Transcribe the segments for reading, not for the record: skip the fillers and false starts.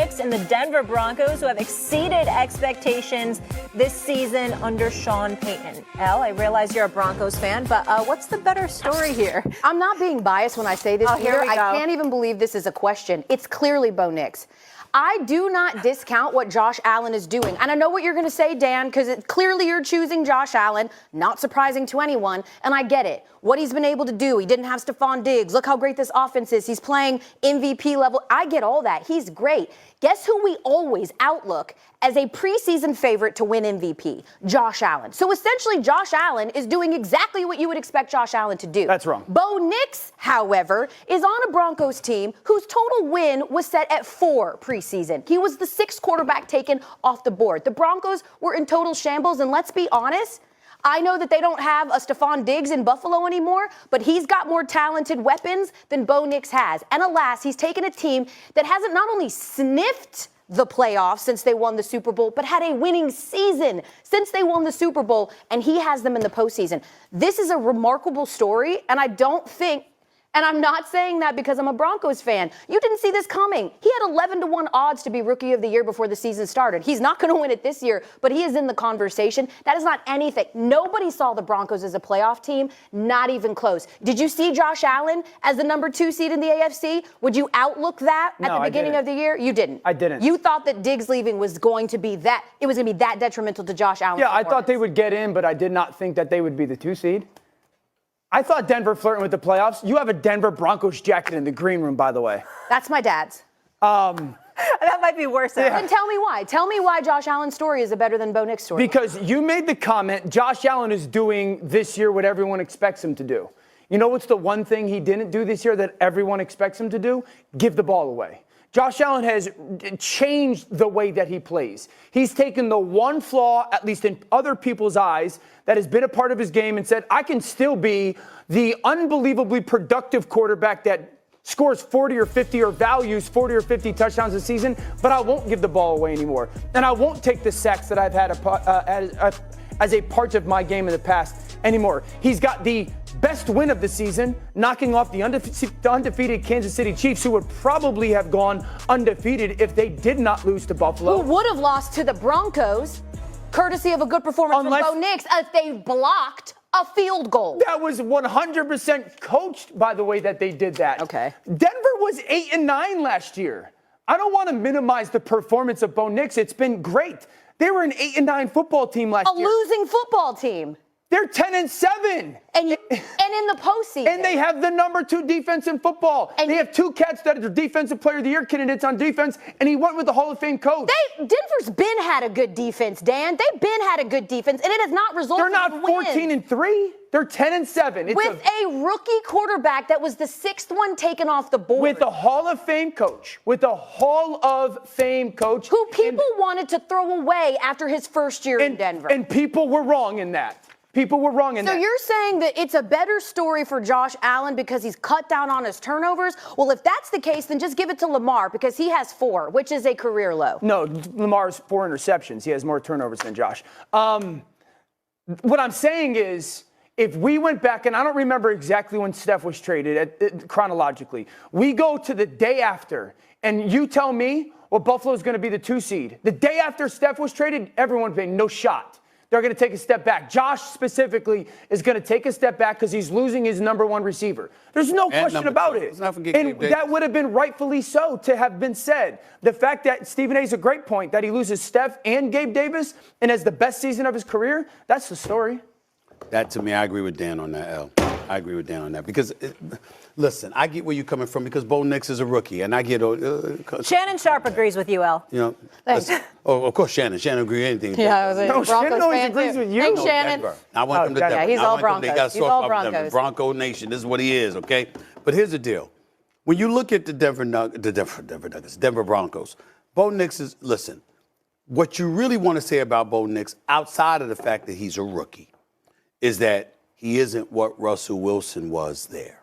Nix and the Denver Broncos, who have exceeded expectations this season under Sean Payton. Elle, I realize you're a Broncos fan, but what's the better story here? I'm not being biased when I say this Here we go. I can't even believe this is a question. It's clearly Bo Nix. I do not discount what Josh Allen is doing. And I know what you're going to say, Dan, because clearly you're choosing Josh Allen, not surprising to anyone, and I get it. What he's been able to do, he didn't have Stephon Diggs. Look how great this offense is. He's playing MVP level. I get all that. He's great. Guess who we always outlook as a preseason favorite to win MVP? Josh Allen. So essentially, Josh Allen is doing exactly what you would expect Josh Allen to do. That's wrong. Bo Nix, however, is on a Broncos team whose total win was set at 4 preseason. He was the 6th quarterback taken off the board. The Broncos were in total shambles, and let's be honest, I know that they don't have a Stephon Diggs in Buffalo anymore, but he's got more talented weapons than Bo Nix has. And alas, he's taken a team that hasn't not only sniffed the playoffs since they won the Super Bowl, but had a winning season since they won the Super Bowl, and he has them in the postseason. This is a remarkable story, and I don't think, and I'm not saying that because I'm a Broncos fan. You didn't see this coming. He had 11-1 odds to be Rookie of the Year before the season started. He's not going to win it this year, but he is in the conversation. That is not anything. Nobody saw the Broncos as a playoff team, not even close. Did you see Josh Allen as the number 2 seed in the AFC? Would you outlook that at the beginning of the year? You didn't. I didn't. You thought that Diggs leaving was going to be that, it was going to be that detrimental to Josh Allen. Yeah, I thought they would get in, but I did not think that they would be the 2 seed. I thought Denver flirting with the playoffs. You have a Denver Broncos jacket in the green room, by the way. That's my dad's. That might be worse. Yeah. Then tell me why. Tell me why Josh Allen's story is better than Bo Nix's story. Because you made the comment, Josh Allen is doing this year what everyone expects him to do. You know what's the one thing he didn't do this year that everyone expects him to do? Give the ball away. Josh Allen has changed the way that he plays. He's taken the one flaw, at least in other people's eyes, that has been a part of his game and said, I can still be the unbelievably productive quarterback that scores 40 or 50 or values 40 or 50 touchdowns a season, but I won't give the ball away anymore. And I won't take the sacks that I've had as a part of my game in the past anymore. He's got the best win of the season, knocking off the undefeated Kansas City Chiefs, who would probably have gone undefeated if they did not lose to Buffalo. Who would have lost to the Broncos, courtesy of a good performance from Bo Nix, if they blocked a field goal. That was 100% coached by the way that they did that. Okay. Denver was 8-9 last year. I don't want to minimize the performance of Bo Nix. It's been great. They were an 8-9 football team last year. A losing football team. They're 10-7. And in the postseason. And they have the number 2 defense in football. And they have 2 cats that are Defensive Player of the Year candidates on defense, and he went with the Hall of Fame coach. Denver's been had a good defense, Dan. They've been had a good defense, and it has not resulted in wins. They're not 14-3. They're 10-7. With a rookie quarterback that was the 6th one taken off the board. With a Hall of Fame coach. With a Hall of Fame coach. Who people wanted to throw away after his first year in Denver. And people were wrong in that. People were wrong in that. So you're saying that it's a better story for Josh Allen because he's cut down on his turnovers? Well, if that's the case, then just give it to Lamar because he has 4, which is a career low. No, Lamar's 4 interceptions. He has more turnovers than Josh. What I'm saying is, if we went back, and I don't remember exactly when Steph was traded chronologically, we go to the day after, and you tell me, well, Buffalo's going to be the 2 seed. The day after Steph was traded, everyone's saying no shot. They're going to take a step back. Josh specifically is going to take a step back because he's losing his number 1 receiver. There's no question about it. And that would have been rightfully so to have been said. The fact that Stephen A. is a great point, that he loses Steph and Gabe Davis and has the best season of his career, that's the story. That, to me, I agree with Dan on that, L. I agree with Dan on that. Because, listen, I get where you're coming from because Bo Nix is a rookie. And I get... Shannon Sharp agrees with you, Elle. You know, of course, Shannon. Shannon agrees with anything. Yeah, I was a Broncos Shannon always fan agrees too. with you. Thanks, Shannon. Denver. I want them to Denver. Yeah, he's all Broncos. They got He's all Broncos. Broncos. Bronco Nation. This is what he is, okay? But here's the deal. When you look at the Denver Broncos, Bo Nix is... Listen, what you really want to say about Bo Nix, outside of the fact that he's a rookie, is that he isn't what Russell Wilson was there.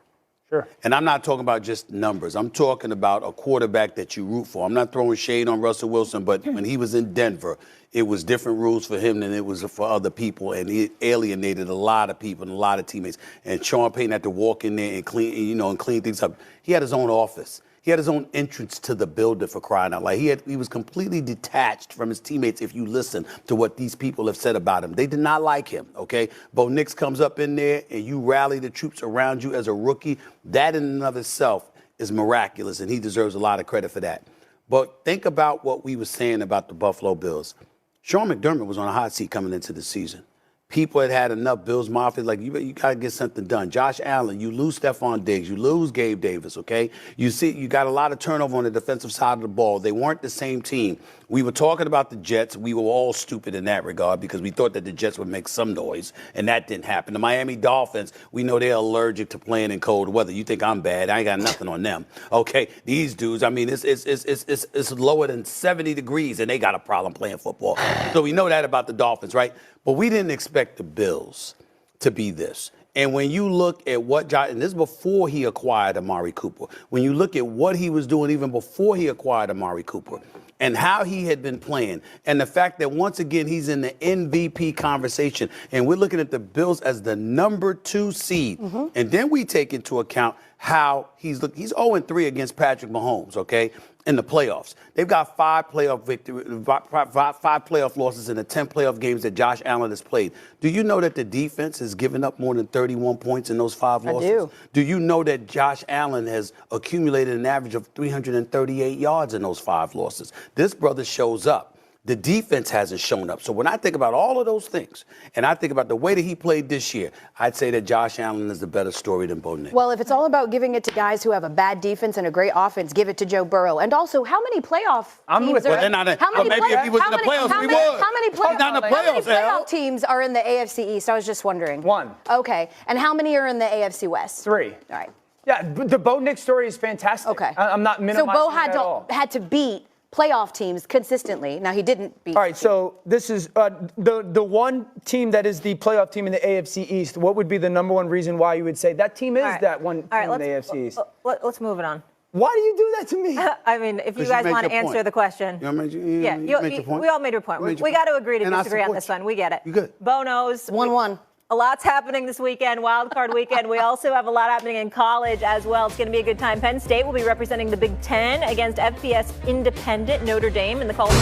Sure. And I'm not talking about just numbers. I'm talking about a quarterback that you root for. I'm not throwing shade on Russell Wilson, but when he was in Denver, it was different rules for him than it was for other people, and he alienated a lot of people and a lot of teammates. And Sean Payton had to walk in there and clean things up. He had his own office. He had his own entrance to the building, for crying out loud. He was completely detached from his teammates if you listen to what these people have said about him. They did not like him, okay? Bo Nix comes up in there and you rally the troops around you as a rookie. That in and of itself is miraculous, and he deserves a lot of credit for that. But think about what we were saying about the Buffalo Bills. Sean McDermott was on a hot seat coming into the season. People had enough. Bills Mafia, like, you got to get something done. Josh Allen, you lose Stephon Diggs, you lose Gabe Davis, okay? You got a lot of turnover on the defensive side of the ball. They weren't the same team. We were talking about the Jets. We were all stupid in that regard because we thought that the Jets would make some noise, and that didn't happen. The Miami Dolphins, we know they're allergic to playing in cold weather. You think I'm bad? I ain't got nothing on them, okay? These dudes, I mean, it's lower than 70 degrees, and they got a problem playing football. So we know that about the Dolphins, right? But we didn't expect the Bills to be this. And when you look at what and this is before he acquired Amari Cooper. When you look at what he was doing even before he acquired Amari Cooper and how he had been playing and the fact that once again he's in the MVP conversation and we're looking at the Bills as the number 2 seed. Mm-hmm. And then we take into account how he's 0-3 against Patrick Mahomes, okay? In the playoffs. They've got 5 playoff losses in the 10 playoff games that Josh Allen has played. Do you know that the defense has given up more than 31 points in those 5 losses? I do. Do you know that Josh Allen has accumulated an average of 338 yards in those 5 losses? This brother shows up. The defense hasn't shown up. So when I think about all of those things, and I think about the way that he played this year, I'd say that Josh Allen is the better story than Bo Nix. Well, if it's all about giving it to guys who have a bad defense and a great offense, give it to Joe Burrow. And also, how many playoff teams are... Maybe if he was in the playoffs, we would. How many playoff teams are in the AFC East? I was just wondering. 1. Okay. And how many are in the AFC West? 3. All right. Yeah, the Bo Nix story is fantastic. Okay. I'm not minimizing So Bo at all. had to beat playoff teams consistently. Now, he didn't beat. All right, so this is the one team that is the playoff team in the AFC East. What would be the number 1 reason why you would say that team is that one team in the AFC East? Let's move it on. Why do you do that to me? I mean, if you guys want to answer the question. You made your point. We all made your point. We got to agree to disagree on this one. We get it. You good. Bo knows. 1-1. A lot's happening this weekend, Wild Card weekend. We also have a lot happening in college as well. It's going to be a good time. Penn State will be representing the Big Ten against FBS independent Notre Dame in the college